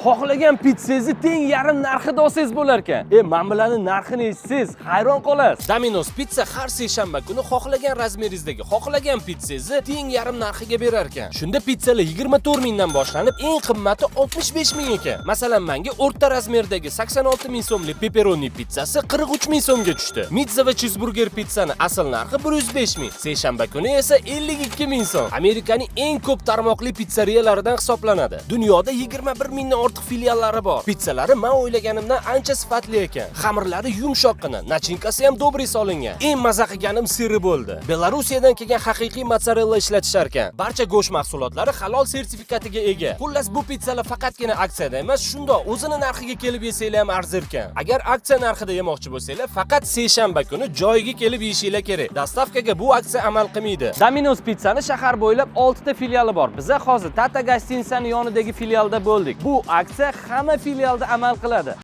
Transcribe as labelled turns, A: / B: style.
A: xohlagan pitsangizni teng yarim narxida olsangiz bo'lar ekan. Men bularni narxini eshitsangiz hayron qolasiz. Domino's Pizza har seshanba kuni xohlagan razmeringizdagi xohlagan pitsangizni teng yarim narxiga berar ekan. Shunda pizzalar 24 mingdan boshlanib, eng qimmati 65 ming ekan. Masalan, menga o'rta razmerdagi 86 ming so'mlik pepperoni pizzasi 43 ming so'mga tushdi. Pizza va cheeseburger pizzani asl narxi 105 ming. Seshanba kuni esa 52 ming so'm. Amerikaning eng ko'p tarmoqli pizzeriyalaridan hisoblanadi. Dunyoda 21 mingdan ortiq filiallari bor. Pizzalari men o'ylaganimdan ancha sifatli ekan. Xamirlari yumshoqqina, nachinkasi ham dobri solingan. Eng maza qilganim siri bo'ldi. Belorusiyadan kelgan haqiqiy mozzarella ishlatishar ekan. Barcha go'sht mahsulotlari halol sertifikatiga ega. Xullas, bu pizzalar faqatgina aksiyada emas, shundoq o'zini narxiga kelib yesanglar ham arzirkan. Agar aksiya narxida yemoqchi bo'lsanglar, faqat seshanba kuni joyiga kelib yeyishinglar kerak. Dastavkaga bu aksiya amal qilmaydi. Domino's Pizzani shahar bo'ylab 6 ta filiali bor. Biz hozir Tata Gostinsaning yonidagi filialda bo'ldik. Bu aksiya hamma filialda amal qiladi.